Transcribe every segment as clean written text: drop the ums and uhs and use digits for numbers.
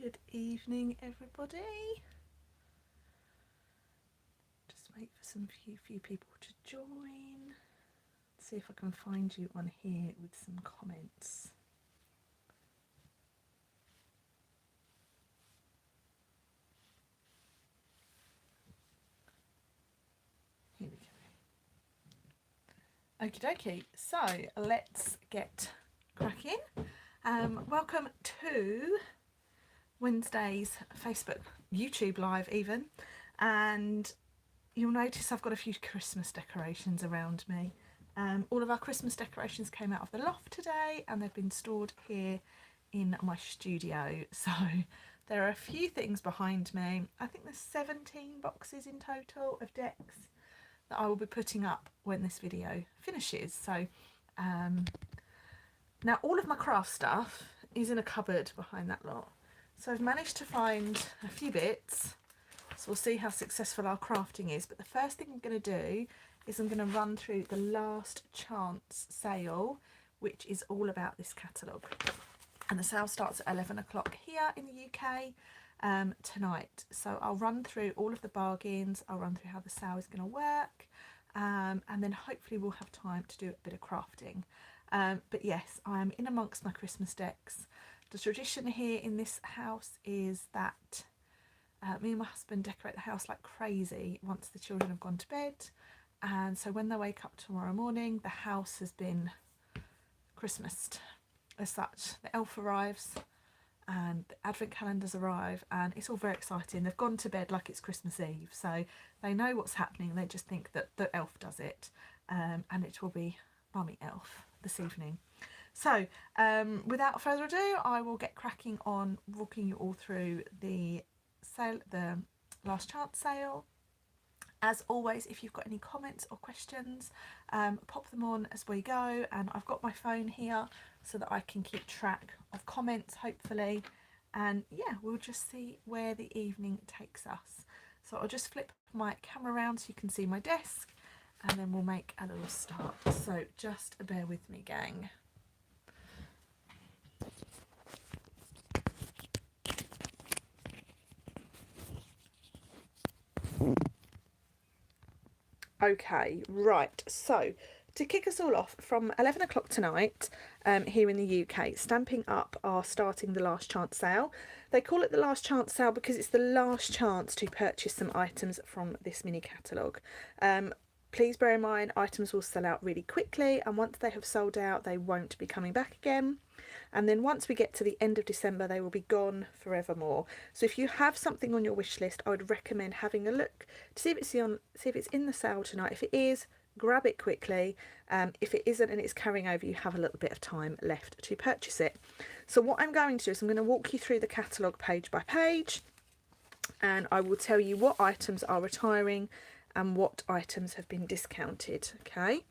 Good evening, everybody. Just wait for some few people to join. See if I can find you on here with some comments. Here we go. Okie dokie. So let's get cracking. Welcome to Wednesday's Facebook, YouTube Live even, and you'll notice I've got a few Christmas decorations around me. All of our Christmas decorations came out of the loft today and they've been stored here in my studio. So there are a few things behind me. I think there's 17 boxes in total of decks that I will be putting up when this video finishes. So now all of my craft stuff is in a cupboard behind that lot. So I've managed to find a few bits, so we'll see how successful our crafting is. But the first thing I'm going to do is I'm going to run through the last chance sale, which is all about this catalogue. And the sale starts at 11 o'clock here in the UK tonight. So I'll run through all of the bargains, I'll run through how the sale is going to work, and then hopefully we'll have time to do a bit of crafting. But yes, I am in amongst my Christmas decks. The tradition here in this house is that me and my husband decorate the house like crazy once the children have gone to bed, and so when they wake up tomorrow morning the house has been Christmased as such. The elf arrives and the advent calendars arrive and it's all very exciting. They've gone to bed like it's Christmas Eve, so they know what's happening. They just think that the elf does it, and it will be Mummy Elf this evening. So without further ado, I will get cracking on walking you all through the sale, the last chance sale. As always, if you've got any comments or questions, pop them on as we go, and I've got my phone here so that I can keep track of comments hopefully, and yeah, we'll just see where the evening takes us. So I'll just flip my camera around so you can see my desk, and then we'll make a little start. So just bear with me, gang. Okay, right, so to kick us all off, from 11 o'clock tonight here in the UK, Stampin' Up are starting the last chance sale. They call it the last chance sale because it's the last chance to purchase some items from this mini catalogue. Please bear in mind, items will sell out really quickly, and once they have sold out they won't be coming back again. And then once we get to the end of December they will be gone forevermore. So if you have something on your wish list, I would recommend having a look to see if it's in the sale tonight. If it is, grab it quickly. If it isn't and it's carrying over, you have a little bit of time left to purchase it. So what I'm going to do is I'm going to walk you through the catalogue page by page, and I will tell you what items are retiring and what items have been discounted. Okay.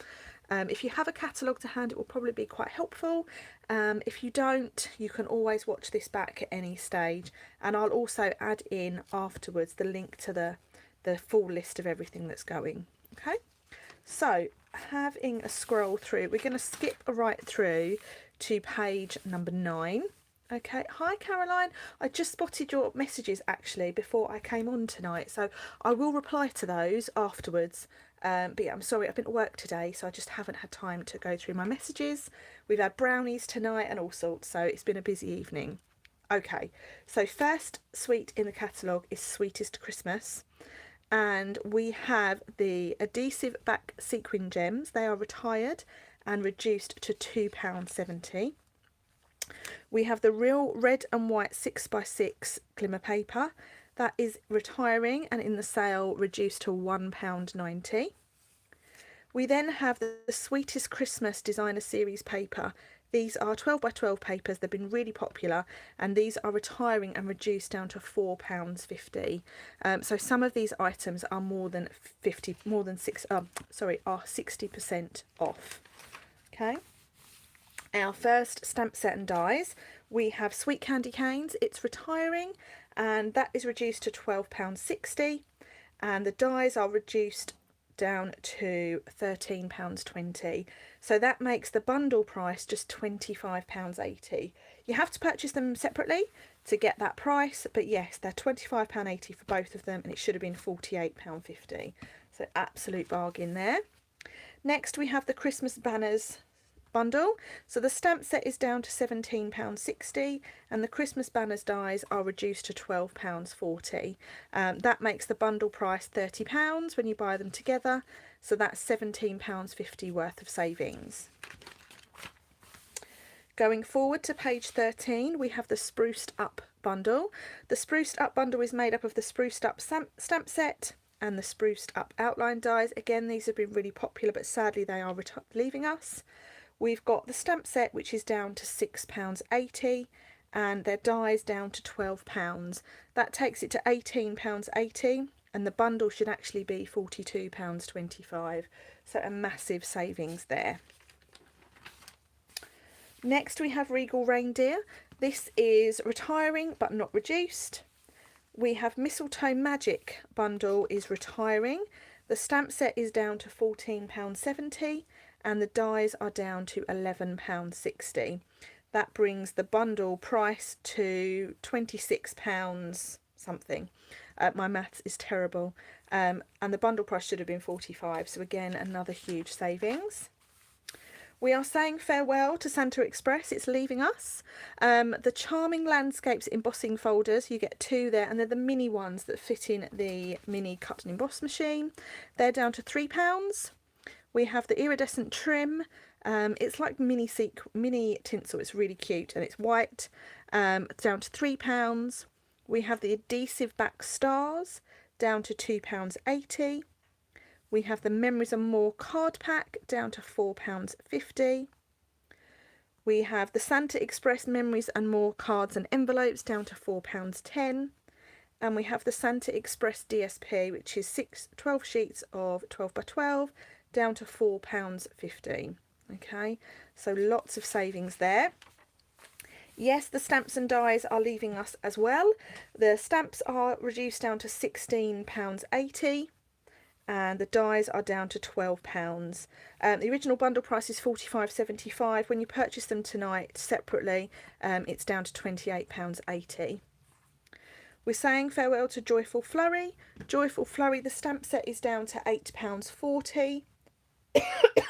If you have a catalogue to hand, it will probably be quite helpful. If you don't, you can always watch this back at any stage, and I'll also add in afterwards the link to the full list of everything that's going. Okay, so having a scroll through, we're going to skip right through to page number 9. Okay, hi Caroline, I just spotted your messages actually before I came on tonight, so I will reply to those afterwards. But yeah, I'm sorry, I've been at work today, so I just haven't had time to go through my messages. We've had brownies tonight and all sorts, so it's been a busy evening. Okay, so first suite in the catalogue is Sweetest Christmas, and we have the adhesive back sequin gems. They are retired and reduced to £2.70. We have the real red and white 6x6 glimmer paper. That is retiring and in the sale reduced to £1.90. We then have the Sweetest Christmas Designer Series paper. These are 12x12 papers. They've been really popular, and these are retiring and reduced down to £4.50. So some of these items are are 60% off. Okay. Our first stamp set and dies, we have Sweet Candy Canes. It's retiring and that is reduced to £12.60, and the dies are reduced down to £13.20. So that makes the bundle price just £25.80. You have to purchase them separately to get that price, but yes, they're £25.80 for both of them, and it should have been £48.50. So absolute bargain there. Next we have the Christmas banners bundle. So the stamp set is down to £17.60 and the Christmas banners dies are reduced to £12.40. That makes the bundle price £30 when you buy them together, so that's £17.50 worth of savings. Going forward to page 13, we have the Spruced Up bundle. The Spruced Up bundle is made up of the Spruced Up stamp set and the Spruced Up outline dies. Again, these have been really popular, but sadly they are leaving us. We've got the stamp set, which is down to £6.80, and their dies down to £12. That takes it to £18.80, and the bundle should actually be £42.25. So a massive savings there. Next we have Regal Reindeer. This is retiring but not reduced. We have Mistletoe Magic bundle is retiring. The stamp set is down to £14.70 and the dies are down to £11.60. That brings the bundle price to £26 something. My maths is terrible. And the bundle price should have been £45. So again, another huge savings. We are saying farewell to Santa Express. It's leaving us. The Charming Landscapes embossing folders, you get 2 there, and they're the mini ones that fit in the mini cut and emboss machine. They're down to £3. We have the iridescent trim. It's like mini tinsel. It's really cute and it's white. Down to £3. We have the adhesive back stars, down to £2.80. We have the Memories and More card pack, down to £4.50. We have the Santa Express Memories and More cards and envelopes, down to £4.10. And we have the Santa Express DSP, which is 12 sheets of 12 by 12, down to £4.50. Okay, so lots of savings there. Yes, the stamps and dies are leaving us as well. The stamps are reduced down to £16.80 and the dies are down to £12. The original bundle price is £45.75. When you purchase them tonight separately, it's down to £28.80. We're saying farewell to Joyful Flurry. Joyful Flurry, the stamp set is down to £8.40.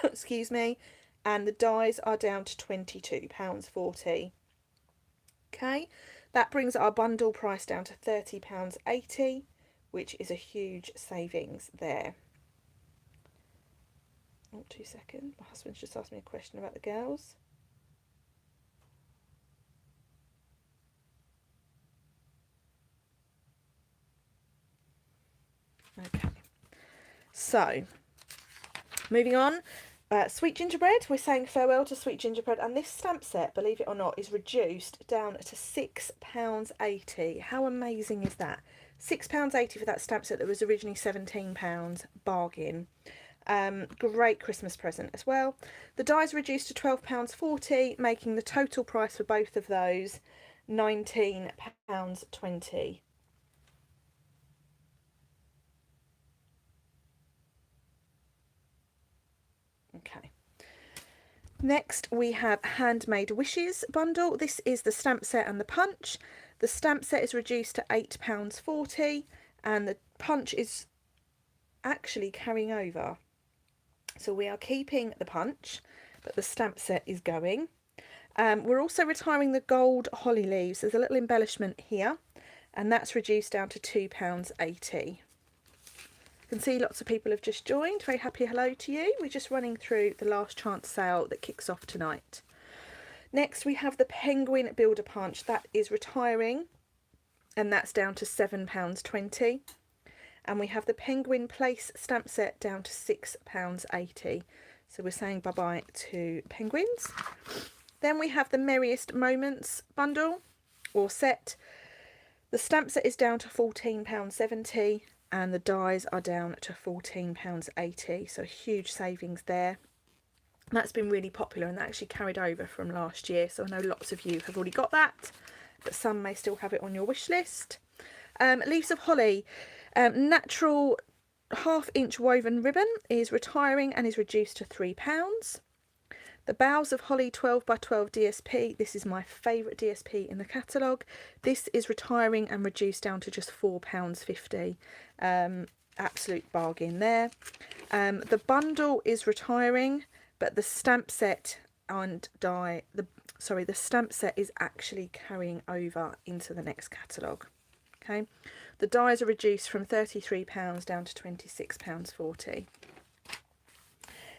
Excuse me. And the dies are down to £22.40. Okay, that brings our bundle price down to £30.80, which is a huge savings there. Oh, 2 seconds. My husband's just asked me a question about the girls. Okay, so moving on. Sweet Gingerbread, we're saying farewell to Sweet Gingerbread, and this stamp set, believe it or not, is reduced down to £6.80. How amazing is that? £6.80 for that stamp set that was originally £17. Bargain. Great Christmas present as well. The dies reduced to £12.40, making the total price for both of those £19.20. Okay. Next we have Handmade Wishes bundle. This is the stamp set and the punch. The stamp set is reduced to £8.40 and the punch is actually carrying over. So we are keeping the punch, but the stamp set is going. We're also retiring the gold holly leaves. There's a little embellishment here and that's reduced down to £2.80. You can see lots of people have just joined. Very happy hello to you. We're just running through the last chance sale that kicks off tonight. Next we have the Penguin Builder Punch. That is retiring and that's down to £7.20. And we have the Penguin Place stamp set down to £6.80. So we're saying bye-bye to penguins. Then we have the Merriest Moments bundle or set. The stamp set is down to £14.70 and the dies are down to £14.80. So huge savings there. That's been really popular and that actually carried over from last year. So I know lots of you have already got that, but some may still have it on your wish list. Leaves of Holly. Natural 1/2 inch woven ribbon is retiring and is reduced to £3. The Boughs of Holly 12 by 12 DSP, this is my favourite DSP in the catalogue. This is retiring and reduced down to just £4.50. Absolute bargain there. The bundle is retiring, but the stamp set and die, the stamp set is actually carrying over into the next catalogue. Okay, the dies are reduced from £33 down to £26.40.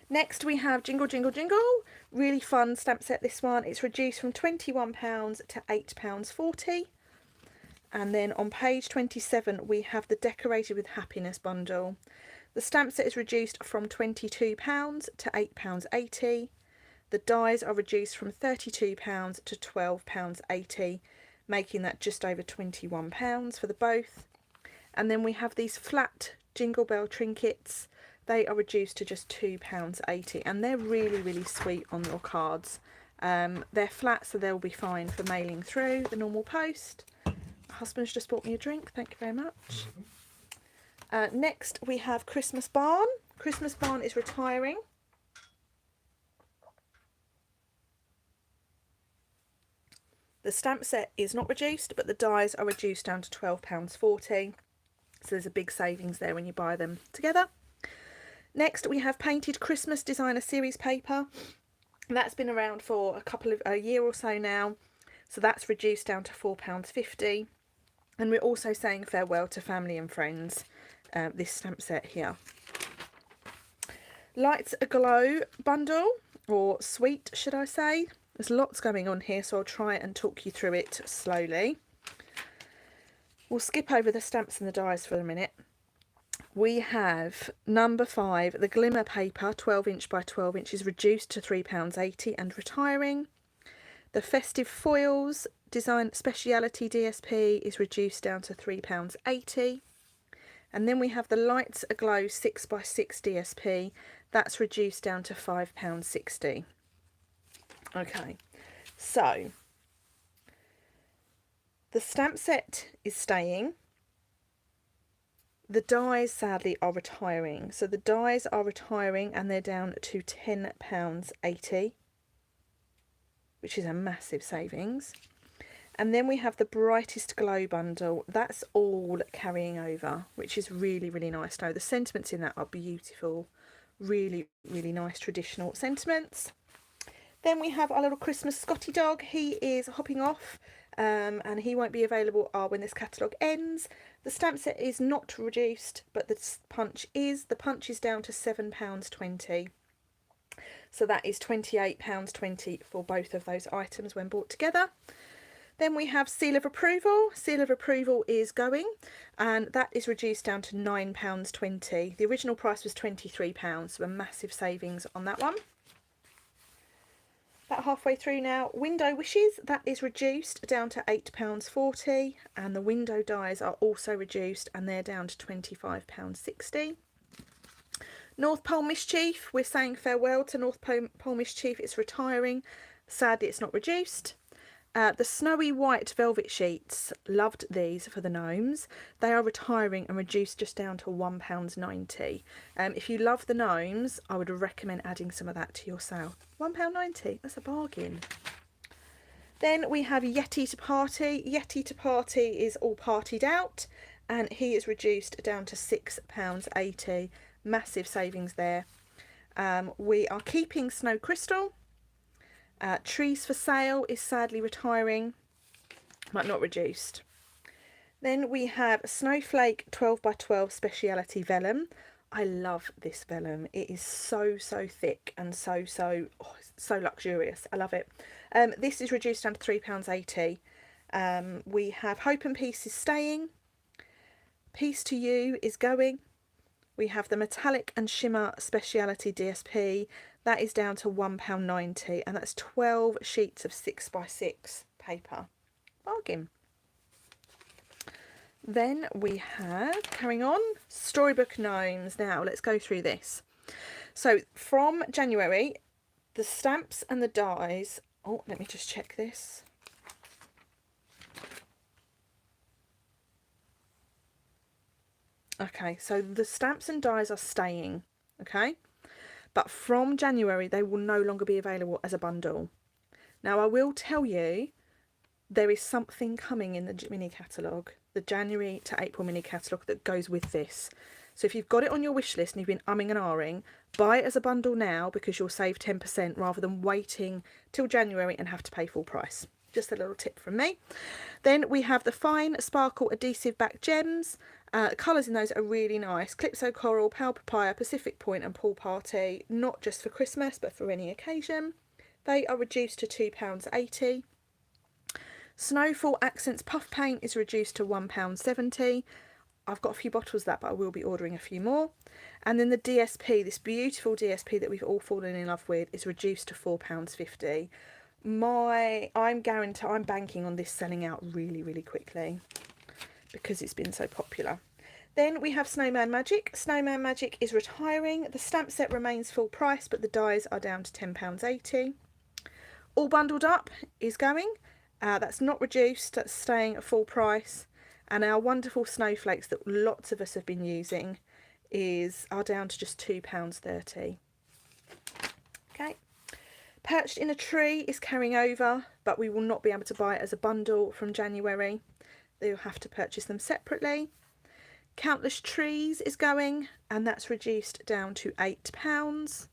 Next we have Jingle Jingle Jingle, really fun stamp set this one. It's reduced from £21 to £8.40. And then on page 27 we have the Decorated with Happiness bundle. The stamp set is reduced from £22 to £8.80. The dies are reduced from £32 to £12.80, making that just over £21 for the both. And then we have these flat Jingle Bell trinkets. They are reduced to just £2.80, and they're really, really sweet on your cards. They're flat, so they'll be fine for mailing through the normal post. My husband's just bought me a drink, thank you very much. Next we have Christmas Barn. Christmas Barn is retiring. The stamp set is not reduced, but the dies are reduced down to £12.40. So there's a big savings there when you buy them together. Next we have Painted Christmas Designer Series paper. That's been around for a year or so now. So that's reduced down to £4.50. And we're also saying farewell to family and friends, this stamp set here. Lights Aglow bundle, or suite should I say. There's lots going on here, so I'll try and talk you through it slowly. We'll skip over the stamps and the dies for a minute. We have number 5, the Glimmer paper, 12 inch by 12 inches, reduced to £3.80 and retiring. The Festive Foils Design Speciality DSP is reduced down to £3.80. And then we have the Lights Aglow 6 by 6 DSP, that's reduced down to £5.60. Okay, so the stamp set is staying. The dies sadly are retiring. So the dies are retiring and they're down to £10.80, which is a massive savings. And then we have the Brightest Glow bundle. That's all carrying over, which is really, really nice. Now the sentiments in that are beautiful. Really, really nice traditional sentiments. Then we have our little Christmas Scotty dog. He is hopping off. And he won't be available when this catalogue ends. The stamp set is not reduced, but the punch is. The punch is down to £7.20. So that is £28.20 for both of those items when bought together. Then we have Seal of Approval. Seal of Approval is going, and that is reduced down to £9.20. The original price was £23, so a massive savings on that one. About halfway through now. Window Wishes, that is reduced down to £8.40, and the window dies are also reduced and they're down to £25.60. North Pole Mischief, we're saying farewell to North Pole Mischief. It's retiring. Sadly it's not reduced. The Snowy White Velvet Sheets, loved these for the gnomes. They are retiring and reduced just down to £1.90. If you love the gnomes, I would recommend adding some of that to your sale. £1.90, that's a bargain. Then we have Yeti to Party. Yeti to Party is all partied out and he is reduced down to £6.80. Massive savings there. We are keeping Snow Crystal. Trees for Sale is sadly retiring, but not reduced. Then we have Snowflake 12 by 12 Speciality Vellum. I love this vellum. It is so thick and so luxurious. I love it. This is reduced down to £3.80. We have Hope and Peace is staying. Peace to You is going. We have the Metallic and Shimmer Speciality DSP. That is down to £1.90, and that's 12 sheets of 6 by 6 paper. Bargain. Then we have, carrying on, Storybook Gnomes. Now let's go through this. So from January, the stamps and the dies, oh, let me just check this. Okay, so the stamps and dies are staying, okay? But from January, they will no longer be available as a bundle. Now, I will tell you, there is something coming in the mini catalogue, the January to April mini catalogue that goes with this. So if you've got it on your wish list and you've been umming and ahhing, buy it as a bundle now because you'll save 10% rather than waiting till January and have to pay full price. Just a little tip from me. Then we have the Fine Sparkle Adhesive Back Gems. Colours in those are really nice. Calypso Coral, Pale Papaya, Pacific Point and Pool Party. Not just for Christmas but for any occasion. They are reduced to £2.80. Snowfall Accents Puff Paint is reduced to £1.70. I've got a few bottles of that, but I will be ordering a few more. And then the DSP, this beautiful DSP that we've all fallen in love with, is reduced to £4.50. I'm banking on this selling out really, really quickly because it's been so popular. Then we have Snowman Magic. Snowman Magic is retiring. The stamp set remains full price, but the dies are down to £10.80. All Bundled Up is going. That's not reduced, that's staying at full price. And our wonderful snowflakes that lots of us have been using are down to just £2.30. Okay. Perched in a Tree is carrying over, but we will not be able to buy it as a bundle from January. You'll have to purchase them separately. Countless Trees is going, and that's reduced down to £8.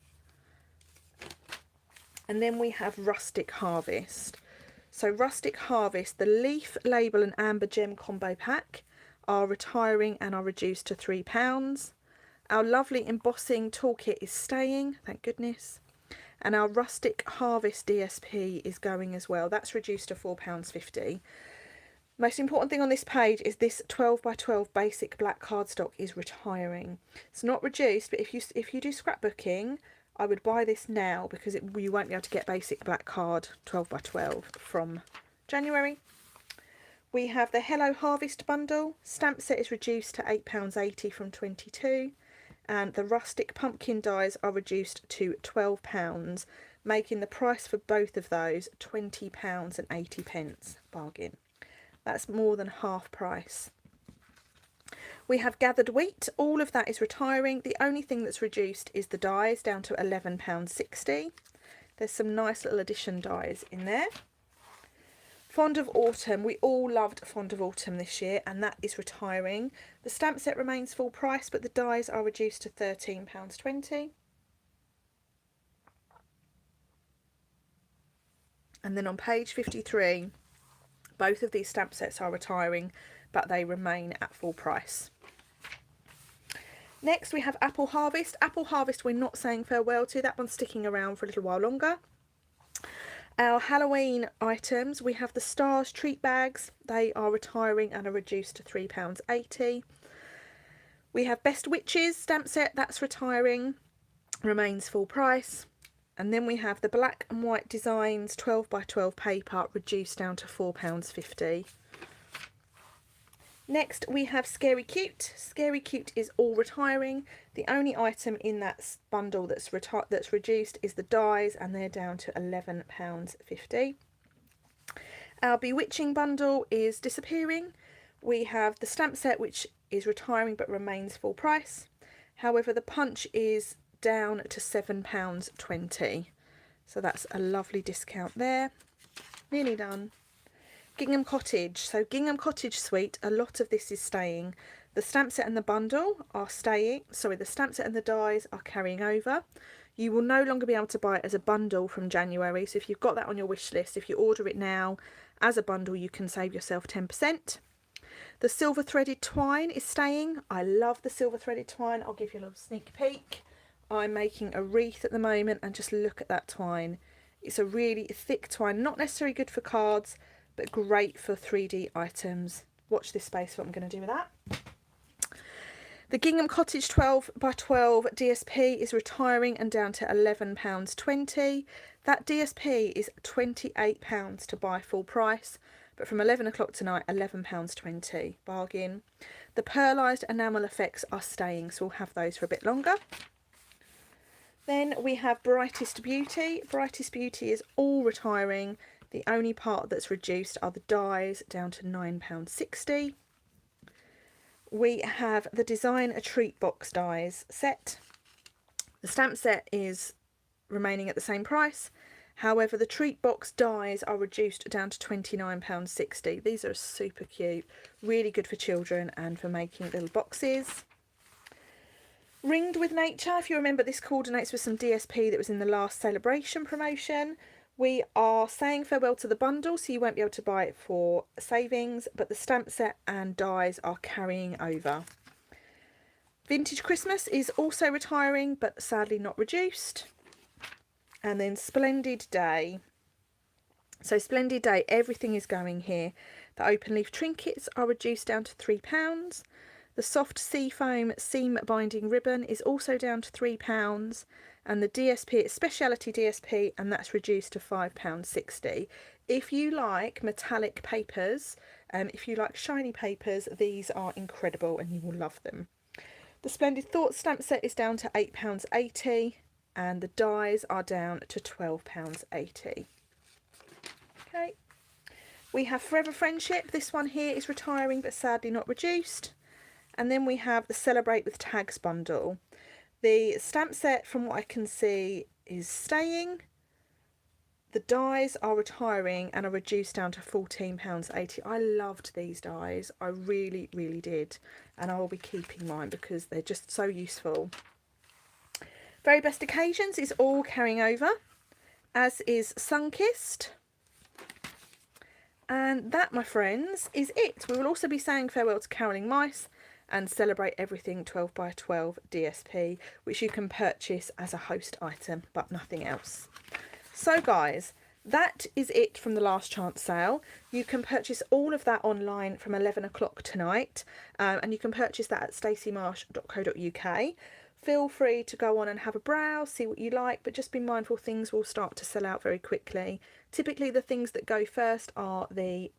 And then we have Rustic Harvest. So Rustic Harvest, the leaf, label and amber gem combo pack are retiring and are reduced to £3. Our lovely embossing toolkit is staying, thank goodness. And our Rustic Harvest DSP is going as well. That's reduced to £4.50. Most important thing on this page is this 12 by 12 basic black cardstock is retiring. It's not reduced, but if you do scrapbooking, I would buy this now because you won't be able to get basic black card 12 by 12 from January. We have the Hello Harvest bundle. Stamp set is reduced to £8.80 from £22. And the Rustic Pumpkin dies are reduced to £12, making the price for both of those £20.80. Bargain. That's more than half price. We have Gathered Wheat. All of that is retiring. The only thing that's reduced is the dies, down to £11.60. There's some nice little addition dies in there. Fond of Autumn. We all loved Fond of Autumn this year, and that is retiring. The stamp set remains full price, but the dies are reduced to £13.20. And then on page 53, both of these stamp sets are retiring, but they remain at full price. Next we have Apple Harvest. Apple Harvest we're not saying farewell to. That one's sticking around for a little while longer. Our Halloween items, we have the Stars treat bags. They are retiring and are reduced to £3.80. We have Best Witches stamp set. That's retiring. Remains full price. And then we have the Black and White Designs 12 by 12 paper reduced down to £4.50. Next we have Scary Cute. Scary Cute is all retiring. The only item in that bundle that's reduced is the dies, and they're down to £11.50. Our Bewitching bundle is disappearing. We have the stamp set, which is retiring but remains full price. However, the punch is down to £7.20. So that's a lovely discount there. Nearly done. Gingham Cottage. So Gingham Cottage Suite, a lot of this is staying. The stamp set and the bundle are staying. Sorry, the stamp set and the dies are carrying over. You will no longer be able to buy it as a bundle from January. So if you've got that on your wish list, if you order it now as a bundle, you can save yourself 10%. The Silver Threaded Twine is staying. I love the Silver Threaded Twine. I'll give you a little sneak peek. I'm making a wreath at the moment, and just look at that twine. It's a really thick twine, not necessarily good for cards, but great for 3D items. Watch this space for what I'm going to do with that. The Gingham Cottage 12 by 12 DSP is retiring and down to £11.20. That DSP is £28 to buy full price, but from 11 o'clock tonight, £11.20. Bargain. The Pearlised Enamel Effects are staying, so we'll have those for a bit longer. Then we have Brightest Beauty. Brightest Beauty is all retiring. The only part that's reduced are the dies, down to £9.60. We have the Design a Treat box dies set. The stamp set is remaining at the same price. However, the treat box dies are reduced down to £29.60. These are super cute, really good for children and for making little boxes. Ringed with Nature, if you remember, this coordinates with some DSP that was in the last celebration promotion. We are saying farewell to the bundle, so you won't be able to buy it for savings, but the stamp set and dies are carrying over. Vintage Christmas is also retiring, but sadly not reduced. And then Splendid Day. So Splendid Day, everything is going here. The open leaf trinkets are reduced down to £3. The soft seafoam seam binding ribbon is also down to £3. And the DSP is speciality DSP, and that's reduced to £5.60. If you like metallic papers, if you like shiny papers, these are incredible and you will love them. The Splendid Thoughts stamp set is down to £8.80. And the dies are down to £12.80. Okay. We have Forever Friendship. This one here is retiring, but sadly not reduced. And then we have the Celebrate with Tags bundle. The stamp set, from what I can see, is staying. The dies are retiring and are reduced down to £14.80. I loved these dies. I really, really did. And I will be keeping mine because they're just so useful. Very Best Occasions is all carrying over, as is Sunkissed. And that, my friends, is it. We will also be saying farewell to Caroling Mice and Celebrate Everything 12x12 DSP, which you can purchase as a host item, but nothing else. So guys, that is it from the last chance sale. You can purchase all of that online from 11 o'clock tonight, and you can purchase that at staceymarsh.co.uk. Feel free to go on and have a browse, see what you like, but just be mindful things will start to sell out very quickly. Typically the things that go first are the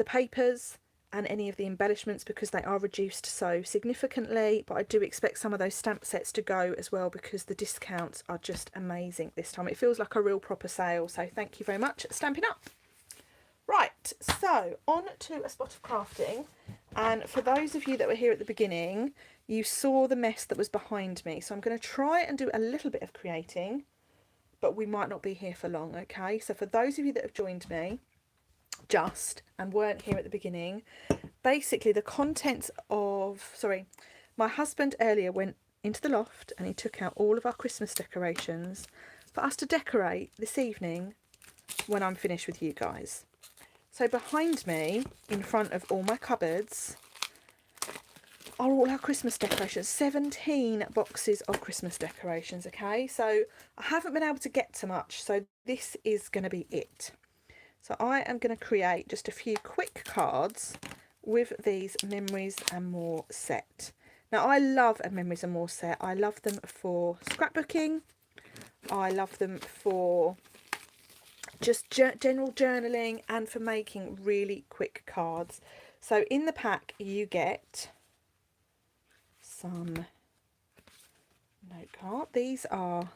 papers and any of the embellishments, because they are reduced so significantly, but I do expect some of those stamp sets to go as well because the discounts are just amazing this time. It feels like a real proper sale, so thank you very much, Stampin' Up! Right, so on to a spot of crafting, and for those of you that were here at the beginning, you saw the mess that was behind me, so I'm going to try and do a little bit of creating, but we might not be here for long, okay? So for those of you that have joined me just and weren't here at the beginning, basically the contents of, my husband earlier went into the loft and he took out all of our Christmas decorations for us to decorate this evening when I'm finished with you guys. So behind me, in front of all my cupboards, are all our Christmas decorations. 17 boxes of Christmas decorations, okay? So I haven't been able to get to much, so this is going to be it. So I am going to create just a few quick cards with these Memories and More set. Now I love a Memories and More set. I love them for scrapbooking. I love them for just general journaling and for making really quick cards. So in the pack you get some note card. These are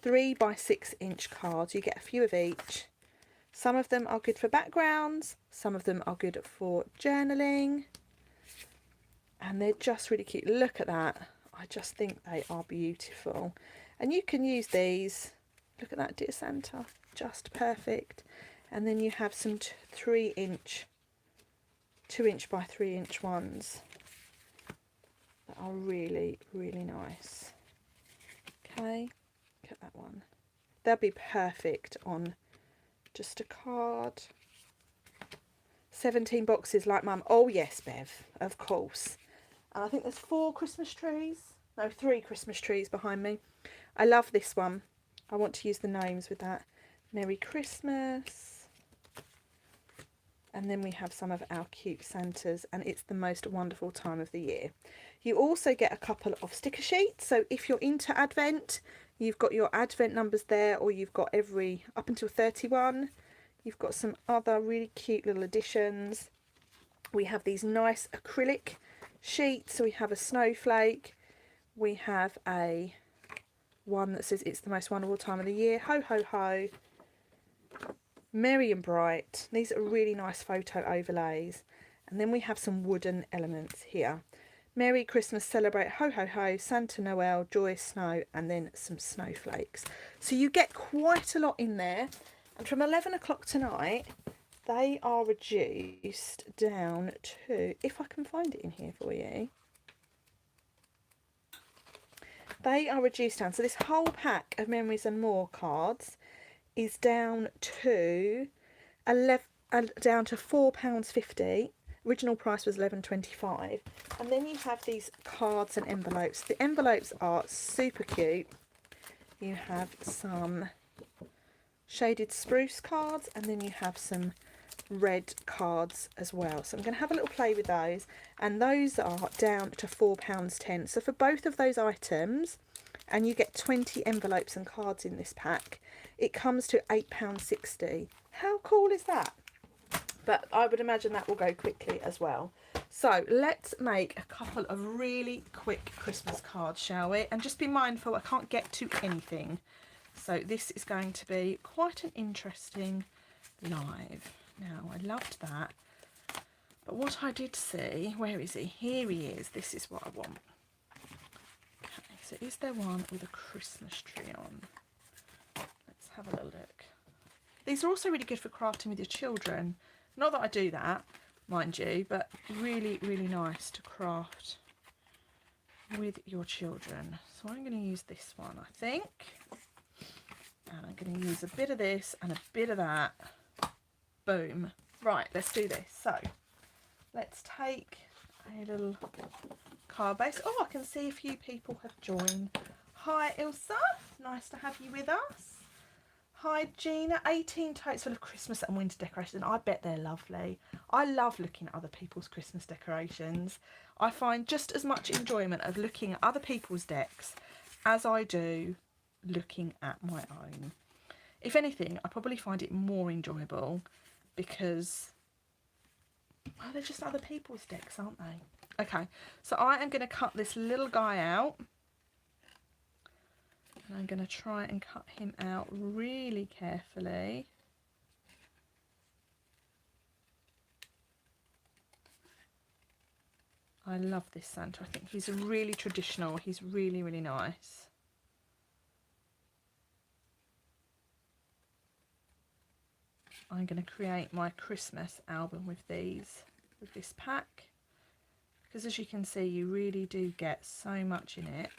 3 by 6 inch cards. You get a few of each. Some of them are good for backgrounds, some of them are good for journaling, and they're just really cute. Look at that. I just think they are beautiful. And you can use these. Look at that, Dear Santa. Just perfect. And then you have some 2 inch by 3 inch ones that are really, really nice. Okay, look at that one. They'll be perfect on just a card. 17 boxes like Mum. Oh yes, Bev, of course. And I think there's 4 Christmas trees. No, 3 Christmas trees behind me. I love this one. I want to use the names with that. Merry Christmas. And then we have some of our cute Santas, and it's the most wonderful time of the year. You also get a couple of sticker sheets. So if you're into Advent, you've got your Advent numbers there, or you've got every up until 31. You've got some other really cute little additions. We have these nice acrylic sheets. So we have a snowflake. We have a one that says it's the most wonderful time of the year. Ho, ho, ho. Merry and bright. These are really nice photo overlays. And then we have some wooden elements here. Merry Christmas, celebrate, ho ho ho, Santa Noel, joy, snow, and then some snowflakes. So you get quite a lot in there. And from 11 o'clock tonight, they are reduced down to, if I can find it in here for you, they are reduced down. So this whole pack of Memories and More cards is down to down to £4.50. Original price was £11.25. And then you have these cards and envelopes. The envelopes are super cute. You have some shaded spruce cards, and then you have some red cards as well. So I'm going to have a little play with those, and those are down to £4.10. So for both of those items, and you get 20 envelopes and cards in this pack, it comes to £8.60. How cool is that? But I would imagine that will go quickly as well. So let's make a couple of really quick Christmas cards, shall we? And just be mindful, I can't get to anything. So this is going to be quite an interesting live. Now, I loved that. But what I did see, where is he? Here he is. This is what I want. Okay, so is there one with a Christmas tree on? Let's have a little look. These are also really good for crafting with your children. Not that I do that, mind you, but really, really nice to craft with your children. So I'm going to use this one, I think. And I'm going to use a bit of this and a bit of that. Boom. Right, let's do this. So let's take a little card base. Oh, I can see a few people have joined. Hi, Ilsa. Nice to have you with us. Hi, Gina. 18 totes full of Christmas and winter decorations. I bet they're lovely. I love looking at other people's Christmas decorations. I find just as much enjoyment of looking at other people's decks as I do looking at my own. If anything, I probably find it more enjoyable because, well, they're just other people's decks, aren't they? Okay, so I am going to cut this little guy out. And I'm going to try and cut him out really carefully. I love this Santa. I think he's really traditional. He's really, really nice. I'm going to create my Christmas album with this pack. Because as you can see, you really do get so much in it.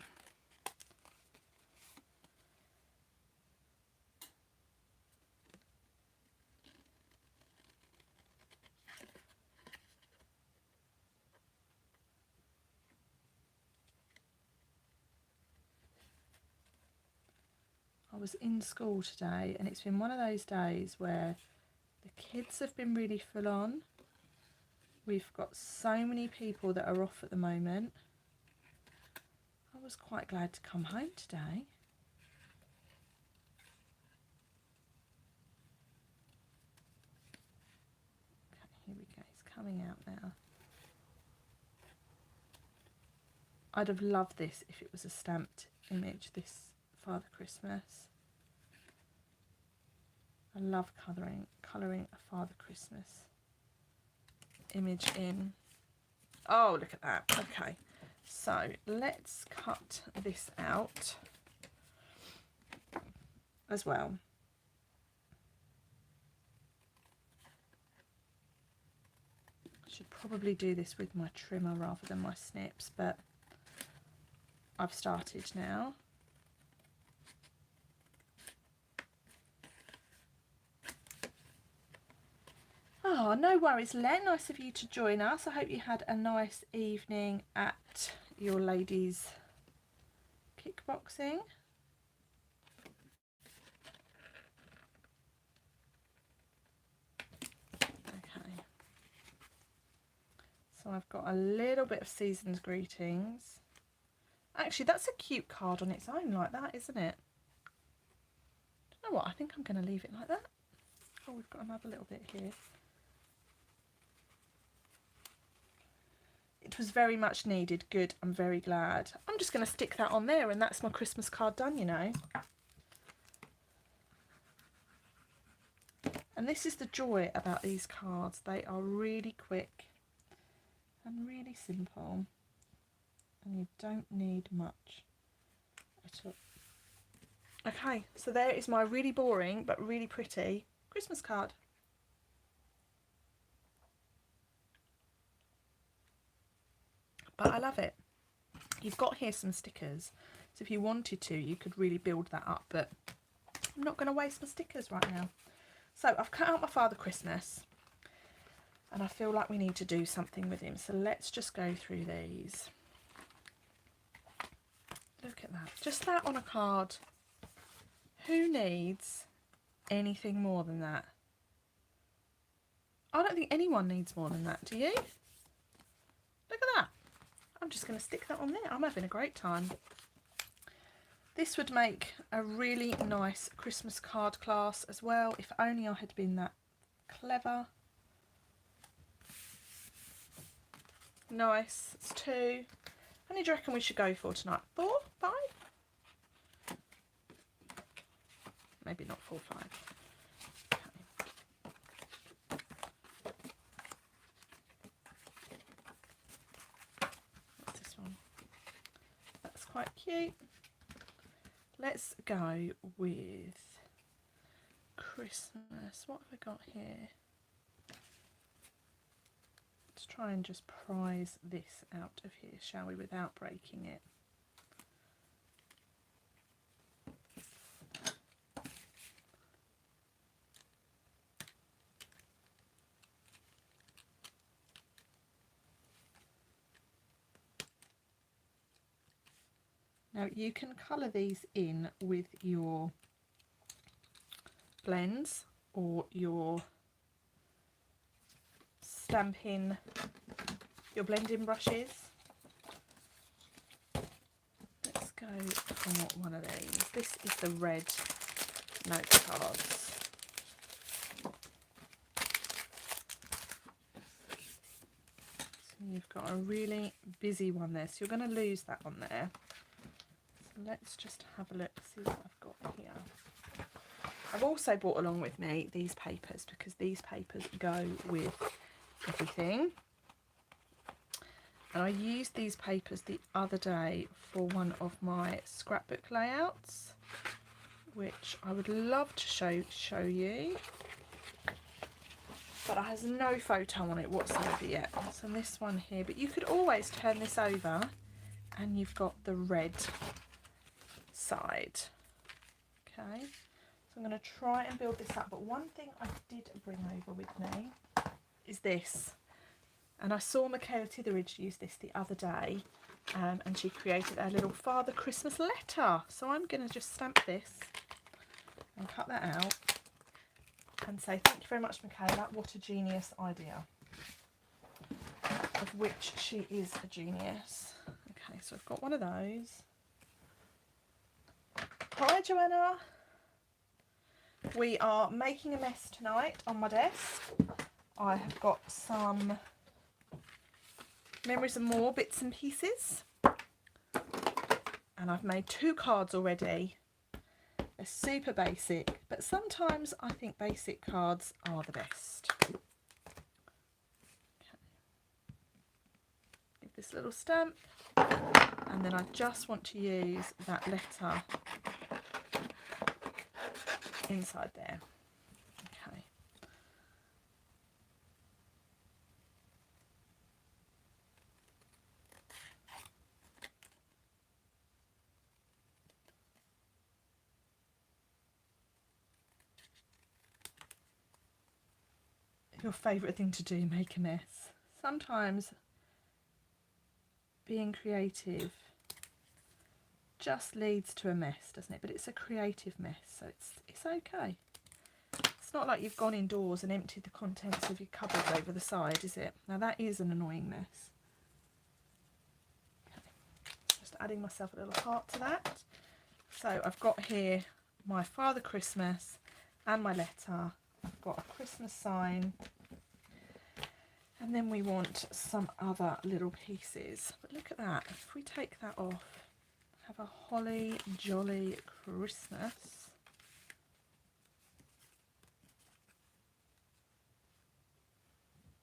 I was in school today and it's been one of those days where the kids have been really full on. We've got so many people that are off at the moment. I was quite glad to come home today. Okay, here we go, it's coming out now. I'd have loved this if it was a stamped image, this Father Christmas. I love colouring a Father Christmas image in. Oh, look at that. Okay, so let's cut this out as well. I should probably do this with my trimmer rather than my snips, but I've started now. Oh, no worries, Len. Nice of you to join us. I hope you had a nice evening at your ladies' kickboxing. Okay. So I've got a little bit of Season's Greetings. Actually, that's a cute card on its own like that, isn't it? You know what? I think I'm going to leave it like that. Oh, we've got another little bit here. It was very much needed. Good. I'm very glad. I'm just going to stick that on there and that's my Christmas card done, you know. And this is the joy about these cards. They are really quick and really simple, and you don't need much at all. Okay, so there is my really boring but really pretty Christmas card. But I love it. You've got here some stickers, so if you wanted to you could really build that up, but I'm not going to waste my stickers right now. So I've cut out my Father Christmas and I feel like we need to do something with him, so let's just go through these. Look at that, just that on a card. Who needs anything more than that? I don't think anyone needs more than that, do you? Look at that. I'm just going to stick that on there. I'm having a great time. This would make a really nice Christmas card class as well, if only I had been that clever. Nice. It's 2. How many do you reckon we should go for tonight? 4? 5? Maybe not 4, 5. What's this one? That's quite cute. Let's go with Christmas. What have I got here? Let's try and just prize this out of here, shall we, without breaking it. Now you can colour these in with your blends or your Stampin, your blending brushes. Let's go for one of these. This is the red note cards. So you've got a really busy one there, so you're going to lose that one there. Let's just have a look, see what I've got here. I've also brought along with me these papers because these papers go with everything. And I used these papers the other day for one of my scrapbook layouts, which I would love to show you. But it has no photo on it whatsoever yet. So this one here, but you could always turn this over and you've got the red side. Okay, so I'm going to try and build this up, but one thing I did bring over with me is this, and I saw Michaela Titheridge use this the other day, and she created a little Father Christmas letter. So I'm going to just stamp this and cut that out and say thank you very much, Michaela, what a genius idea, of which she is a genius. Okay, so I've got one of those. Hi Joanna. We are making a mess tonight on my desk. I have got some Memories and More bits and pieces. And I've made 2 cards already. They're super basic, but sometimes I think basic cards are the best. Okay. Give this little stamp. And then I just want to use that letter inside there. Okay. Your favourite thing to do, make a mess. Sometimes being creative just leads to a mess, doesn't it? But it's a creative mess, so it's okay. It's not like you've gone indoors and emptied the contents of your cupboard over the side, is it? Now that is an annoying mess. Okay. Just adding myself a little heart to that. So I've got here my Father Christmas and my letter. I've got a Christmas sign. And then we want some other little pieces. But look at that. If we take that off, have a holly jolly Christmas.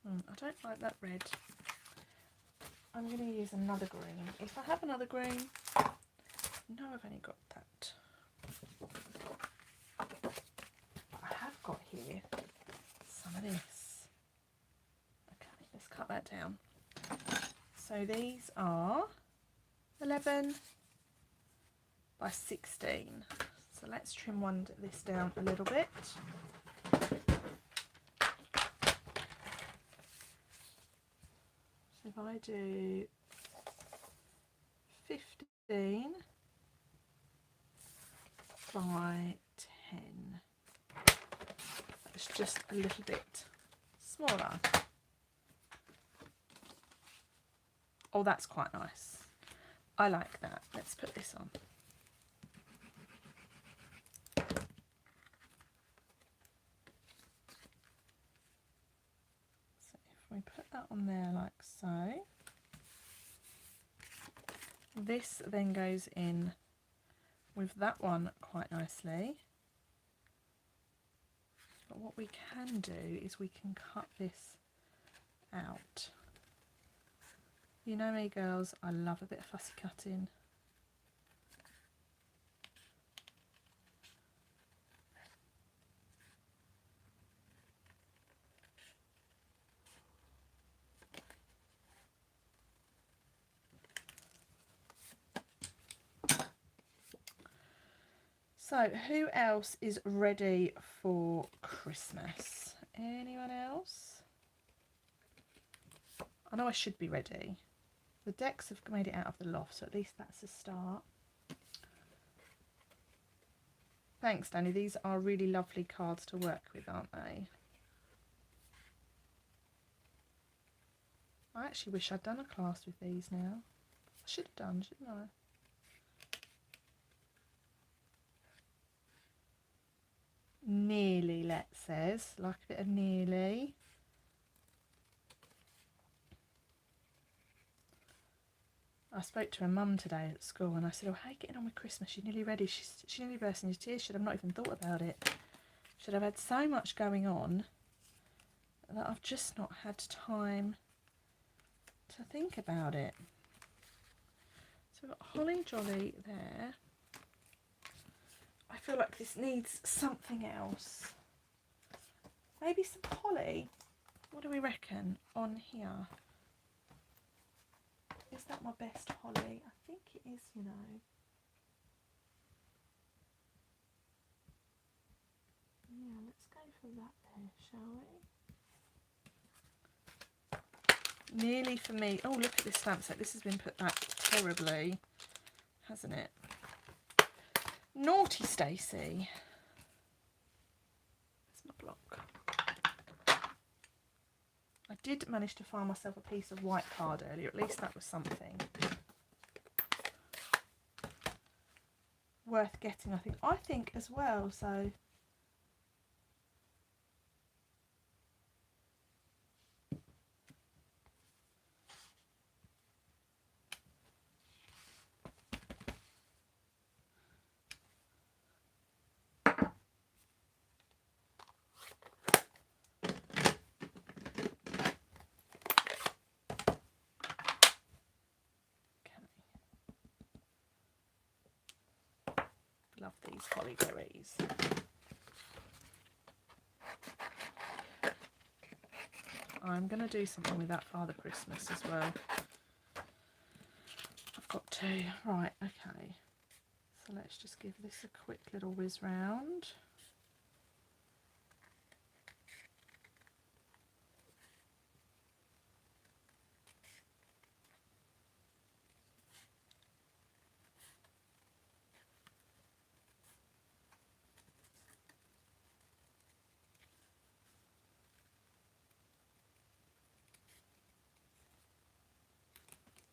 I don't like that red. I'm going to use another green. If I have another green, no, I've only got that. But I have got here some of this. Okay, let's cut that down. So these are 11 by 16. So let's trim this down a little bit. So if I do 15 by 10, it's just a little bit smaller. Oh, that's quite nice. I like that. Let's put this on. So if we put that on there like so, this then goes in with that one quite nicely. But what we can do is we can cut this out. You know me, girls, I love a bit of fussy cutting. So, who else is ready for Christmas? Anyone else? I know I should be ready. The decks have made it out of the loft, so at least that's a start. Thanks, Danny. These are really lovely cards to work with, aren't they? I actually wish I'd done a class with these now. I should have done, shouldn't I? Nearly, Let says. Like a bit of nearly. I spoke to her mum today at school and I said, oh, how are you getting on with Christmas? She's nearly ready. She nearly burst into tears. Should have not even thought about it. Should have had so much going on that I've just not had time to think about it. So we've got Holly Jolly there. I feel like this needs something else. Maybe some holly. What do we reckon on here? Is that my best holly? I think it is, you know. Yeah, let's go for that there, shall we? Nearly for me. Oh, look at this stamp set. This has been put back terribly, hasn't it? Naughty Stacey. That's my block. I did manage to find myself a piece of white card earlier. At least that was something worth getting, I think as well. So love these holly berries. I'm going to do something with that Father Christmas as well. I've got to. Right, okay. So let's just give this a quick little whiz round.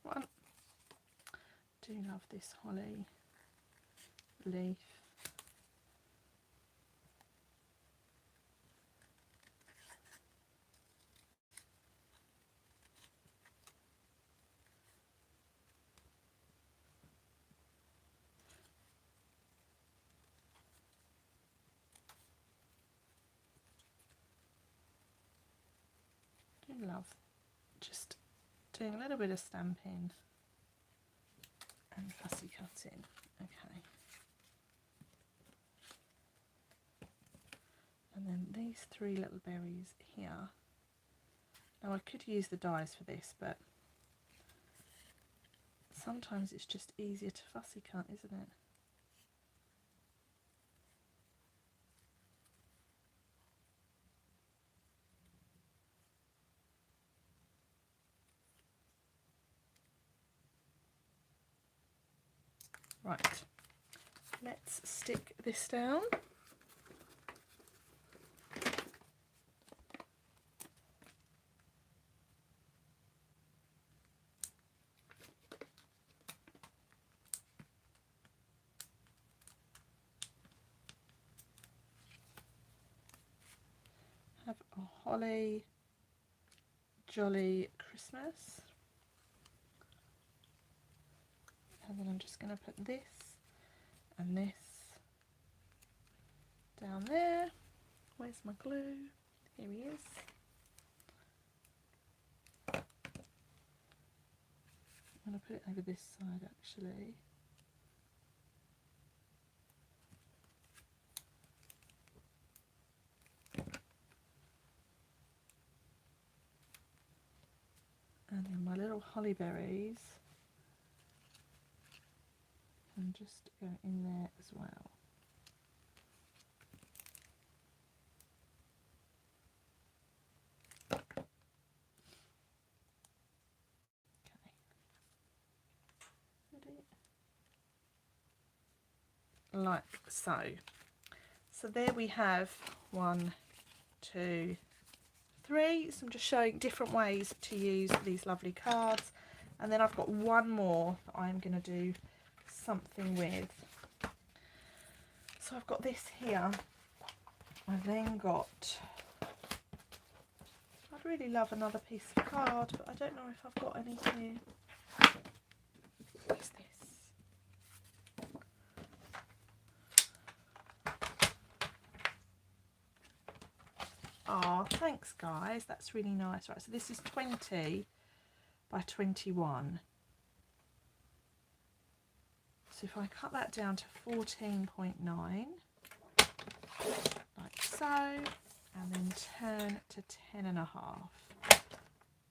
I do love this holly leaf. I do love just doing a little bit of stamping and fussy cutting. Okay. And then these 3 little berries here. Now I could use the dies for this, but sometimes it's just easier to fussy cut, isn't it? Right, let's stick this down. Have a holly jolly Christmas. And then I'm just going to put this and this down there. Where's my glue? Here he is. I'm going to put it over this side actually. And then my little holly berries can just go in there as well. Like so. So there we have 1, 2, 3. So I'm just showing different ways to use these lovely cards, and then I've got one more that I'm going to do something with. So I've got this here. I've then got, I'd really love another piece of card, but I don't know if I've got any here. What's this? Oh, thanks guys, that's really nice. Right, so this is 20 by 21. So if I cut that down to 14.9, like so, and then turn to 10.5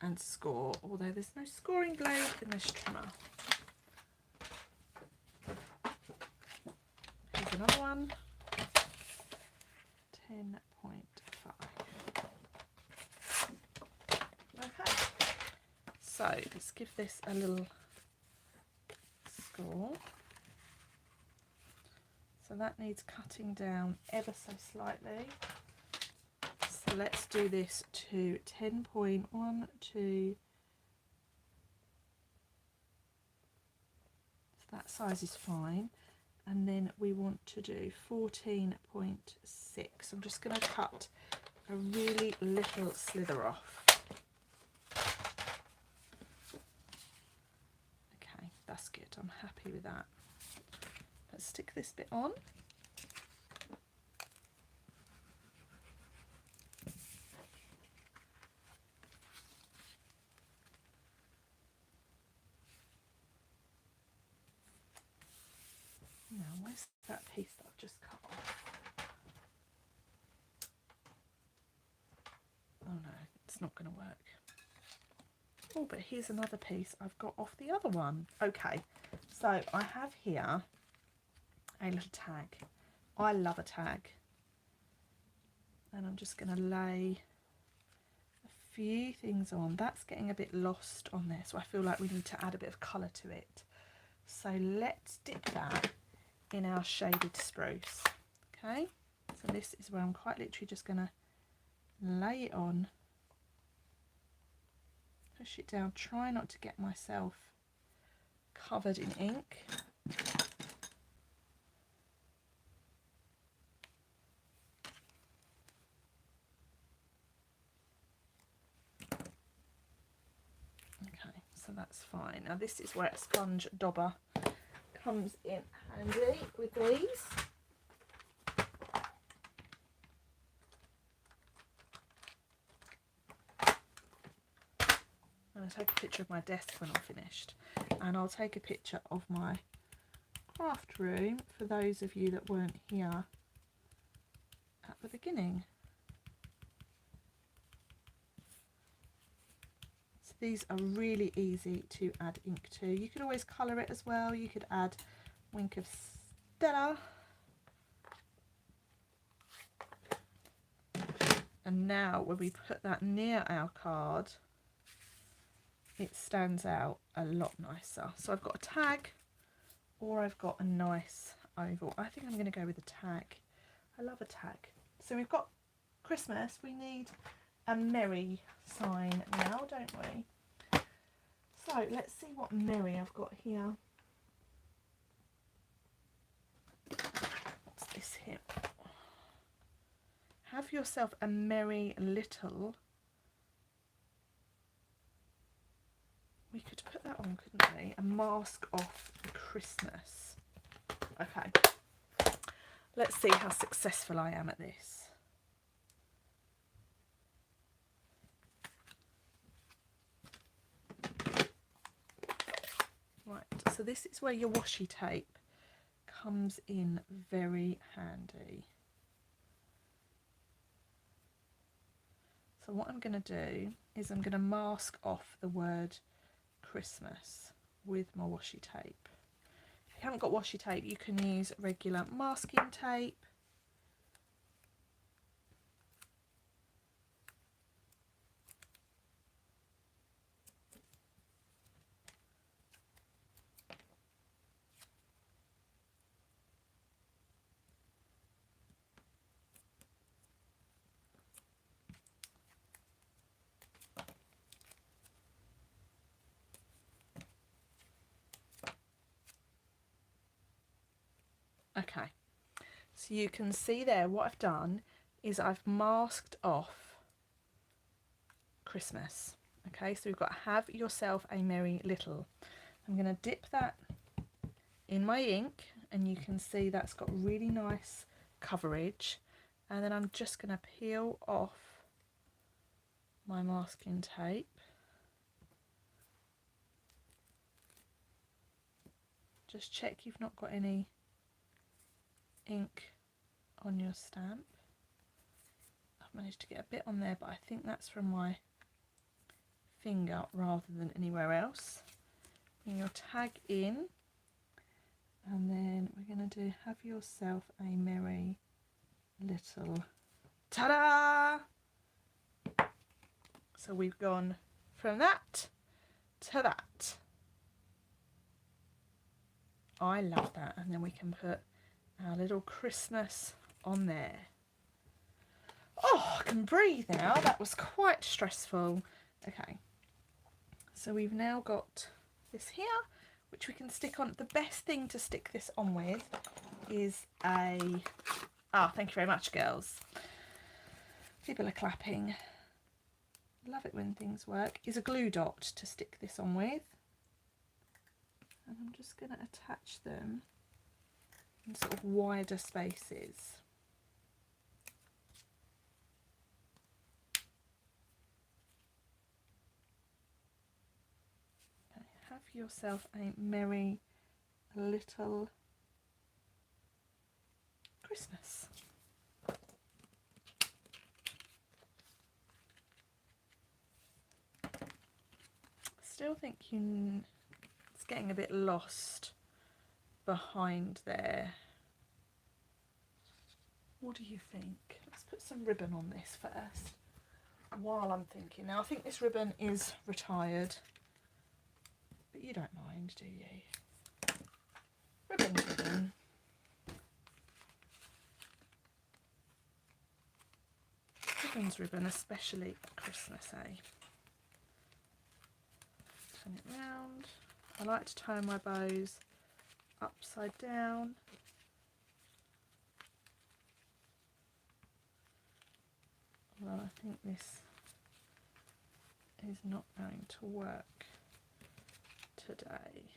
and score, although there's no scoring blade in this trimmer. Here's another one, 10.5. Okay, so let's give this a little score. So that needs cutting down ever so slightly. So let's do this to 10.1, 2. So that size is fine. And then we want to do 14.6. I'm just going to cut a really little slither off. Okay, that's good. I'm happy with that. Let's stick this bit on. Now, where's that piece that I've just cut off? Oh no, it's not going to work. Oh, but here's another piece I've got off the other one. Okay, so I have here a little tag. I love a tag. And I'm just going to lay a few things on. That's getting a bit lost on there, so I feel like we need to add a bit of colour to it. So let's dip that in our shaded spruce. Okay, so this is where I'm quite literally just going to lay it on, push it down, try not to get myself covered in ink. Okay, so that's fine. Now this is where a sponge dauber comes in handy with these. going to take a picture of my desk when I'm finished, and I'll take a picture of my craft room for those of you that weren't here at the beginning. So these are really easy to add ink to. You could always colour it as well. You could add Wink of Stella. And now when we put that near our card, it stands out a lot nicer. So I've got a tag, or I've got a nice oval. I think I'm going to go with a tag. I love a tag. So we've got Christmas. We need a merry sign now, don't we? So let's see what merry I've got here. What's this here? Have yourself a merry little. We could put that on, couldn't we? A mask off Christmas. Okay. Let's see how successful I am at this. Right, so this is where your washi tape comes in very handy. So what I'm going to do is I'm going to mask off the word Christmas with my washi tape. If you haven't got washi tape, you can use regular masking tape. Okay, so you can see there what I've done is I've masked off Christmas. Okay, so we've got have yourself a merry little. I'm going to dip that in my ink, and you can see that's got really nice coverage, and then I'm just going to peel off my masking tape. Just check you've not got any ink on your stamp. I've managed to get a bit on there, but I think that's from my finger rather than anywhere else. Bring your tag in, and then we're going to do have yourself a merry little. Ta-da! So we've gone from that to that. I love that. And then we can put our little Christmas on there. Oh, I can breathe now. That was quite stressful. Okay, so we've now got this here, which we can stick on. The best thing to stick this on with is a... Ah, thank you very much, girls. People are clapping. Love it when things work. Is a glue dot to stick this on with. And I'm just going to attach them in sort of wider spaces. Okay, have yourself a merry little Christmas. Still think it's getting a bit lost behind there. What do you think? Let's put some ribbon on this first while I'm thinking. Now I think this ribbon is retired, but you don't mind, do you? Ribbon's ribbon. Ribbon's ribbon, especially at Christmas, eh? Turn it round. I like to turn my bows upside down. Well, I think this is not going to work today.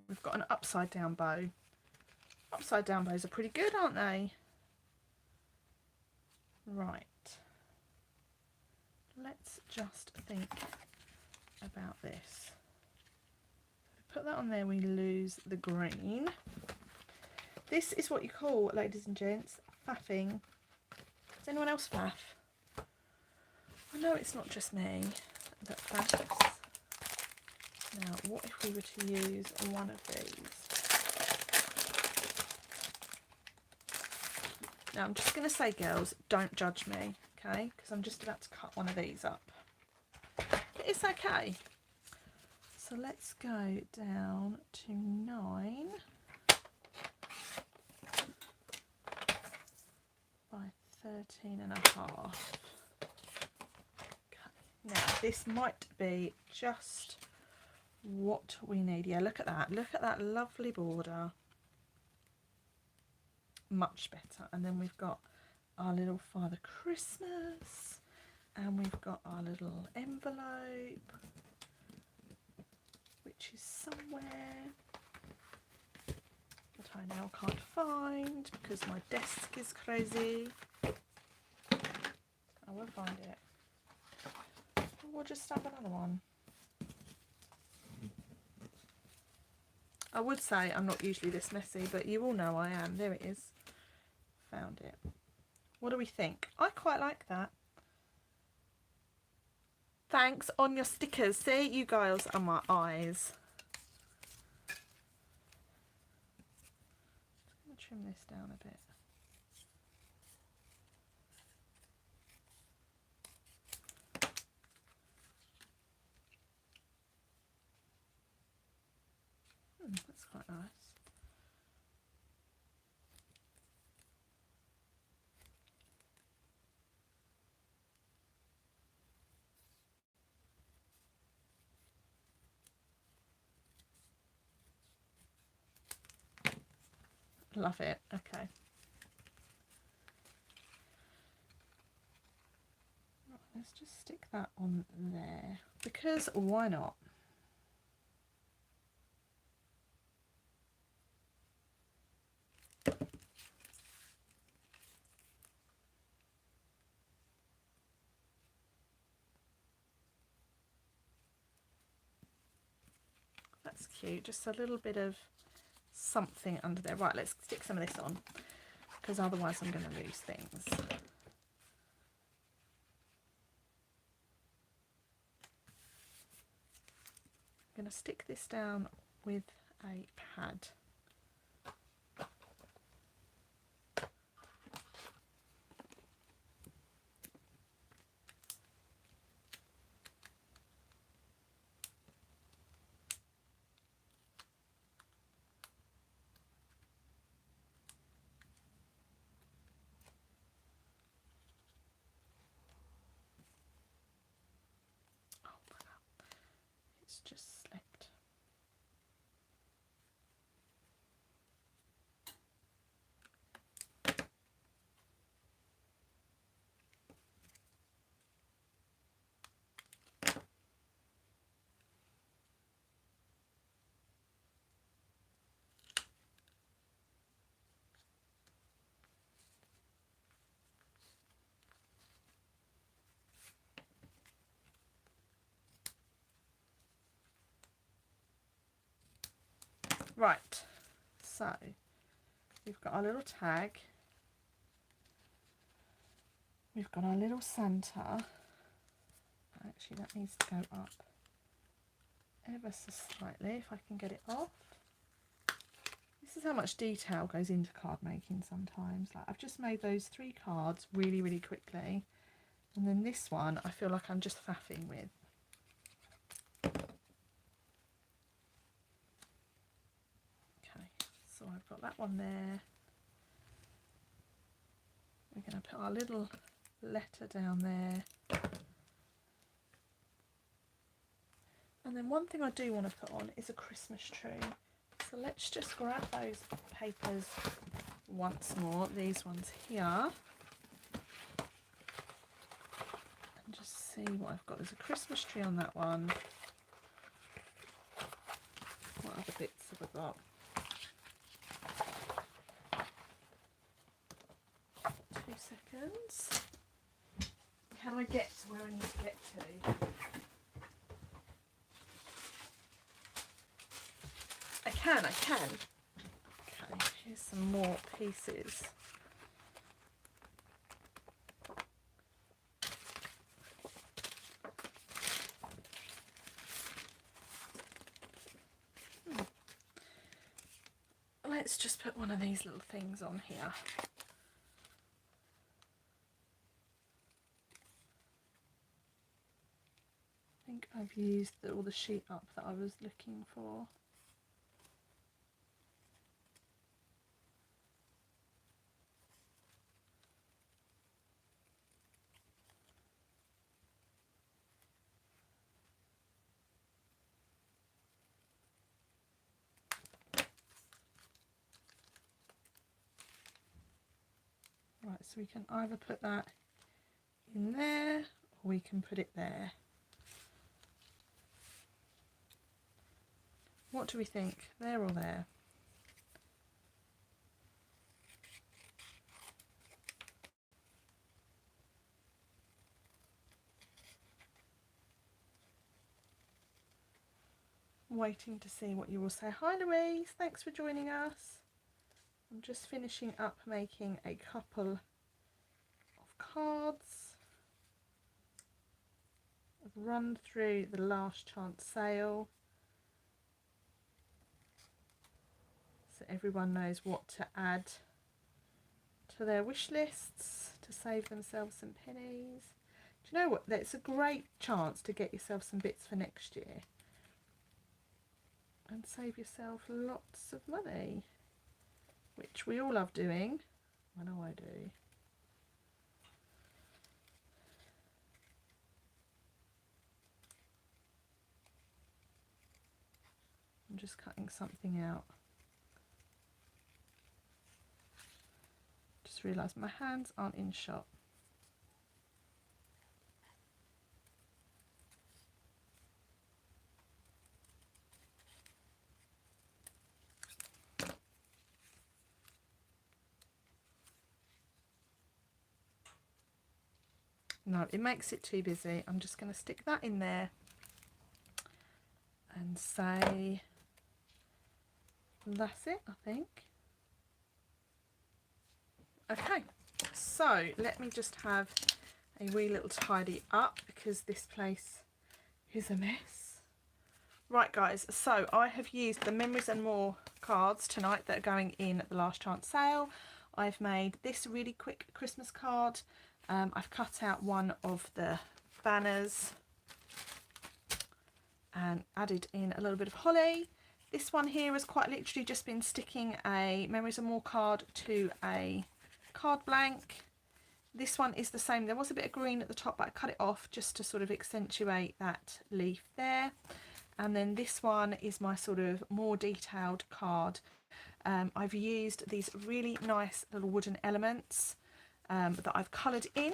We've got an upside down bow. Upside down bows are pretty good, aren't they? Right. Let's just think about this. Put that on there, we lose the green. This is what you call, ladies and gents, faffing. Does anyone else faff? I know it's not just me that faffs. Now, what if we were to use one of these? Now, I'm just going to say, girls, don't judge me, okay? Because I'm just about to cut one of these up. It's okay. So let's go down to 9 by 13.5. Okay. Now, this might be just what we need. Yeah, look at that. Look at that lovely border. Much better. And then we've got our little Father Christmas, and we've got our little envelope, which is somewhere that I now can't find because my desk is crazy. I will find it. We'll just stamp another one. I would say I'm not usually this messy, but you all know I am. There it is. Found it. What do we think? I quite like that. Thanks on your stickers. See, you guys are my eyes. I'm going to trim this down a bit. That's quite nice. Love it. Okay. Right, let's just stick that on there because why not? That's cute. Just a little bit of something under there. Right, let's stick some of this on because otherwise I'm going to lose things. I'm going to stick this down with a pad. Just slipped. Right, so we've got our little tag, we've got our little Santa. Actually, that needs to go up ever so slightly if I can get it off. This is how much detail goes into card making sometimes. Like, I've just made those 3 cards really, really quickly, and then this one I feel like I'm just faffing with. So I've got that one there. We're going to put our little letter down there. And then one thing I do want to put on is a Christmas tree. So let's just grab those papers once more, these ones here, and just see what I've got. There's a Christmas tree on that one. What other bits have I got? 2 seconds. Can I get to where I need to get to? I can. Okay, here's some more pieces. Let's just put one of these little things on here. I think I've used all the sheet up that I was looking for. Right, so we can either put that in there or we can put it there. What do we think? There or there? Waiting to see what you will say. Hi Louise, thanks for joining us. I'm just finishing up making a couple of cards. I've run through the last chance sale so everyone knows what to add to their wish lists to save themselves some pennies. Do you know what? That's a great chance to get yourself some bits for next year and save yourself lots of money, which we all love doing. I know I do. I'm just cutting something out. Just realised my hands aren't in shot. No, it makes it too busy. I'm just going to stick that in there and say that's it, I think. Okay, so let me just have a wee little tidy up because this place is a mess. Right guys, so I have used the Memories and More cards tonight that are going in at the last chance sale. I've made this really quick Christmas card. I've cut out one of the banners and added in a little bit of holly. This one here has quite literally just been sticking a Memories and More card to a card blank. This one is the same. There was a bit of green at the top, but I cut it off just to sort of accentuate that leaf there. And then this one is my sort of more detailed card. I've used these really nice little wooden elements that I've coloured in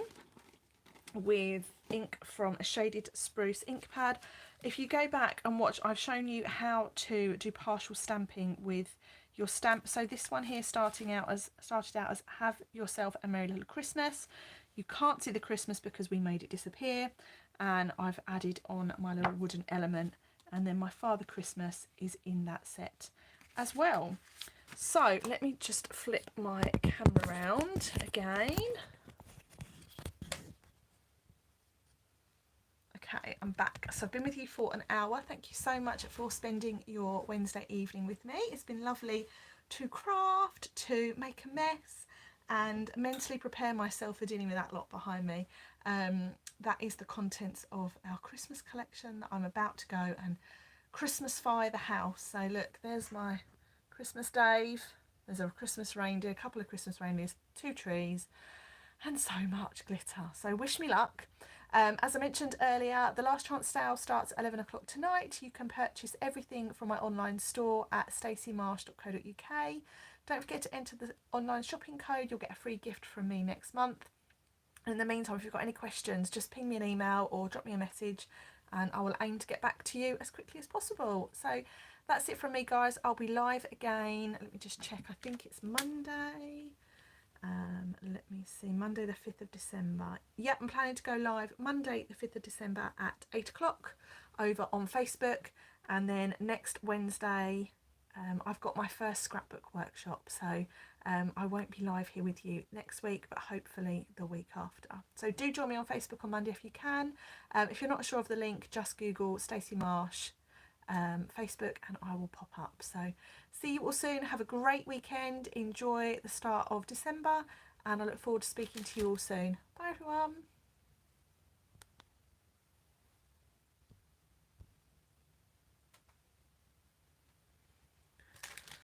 with ink from a shaded spruce ink pad. If you go back and watch, I've shown you how to do partial stamping with your stamp. So this one here started out as Have Yourself a Merry Little Christmas. You can't see the Christmas because we made it disappear, and I've added on my little wooden element, and then my Father Christmas is in that set as well. So let me just flip my camera around again. Okay, I'm back. So I've been with you for an hour. Thank you so much for spending your Wednesday evening with me. It's been lovely to craft, to make a mess, and mentally prepare myself for dealing with that lot behind me. That is the contents of our Christmas collection that I'm about to go and Christmasify the house. So look, there's my Christmas Dave, there's a Christmas reindeer, a couple of Christmas reindeers, 2 trees, and so much glitter. So wish me luck. As I mentioned earlier, the last chance sale starts at 11 o'clock tonight. You can purchase everything from my online store at staceymarsh.co.uk. Don't forget to enter the online shopping code. You'll get a free gift from me next month. And in the meantime, if you've got any questions, just ping me an email or drop me a message and I will aim to get back to you as quickly as possible. So that's it from me, guys. I'll be live again. Let me just check. I think it's Monday. Let me see, Monday the 5th of December. Yep, I'm planning to go live Monday the 5th of December at 8 o'clock over on Facebook, and then next Wednesday I've got my first scrapbook workshop, so I won't be live here with you next week, but hopefully the week after. So do join me on Facebook on Monday if you can. If you're not sure of the link, just Google Stacey Marsh Facebook and I will pop up. So see you all soon. Have a great weekend. Enjoy the start of December, and I look forward to speaking to you all soon. Bye everyone.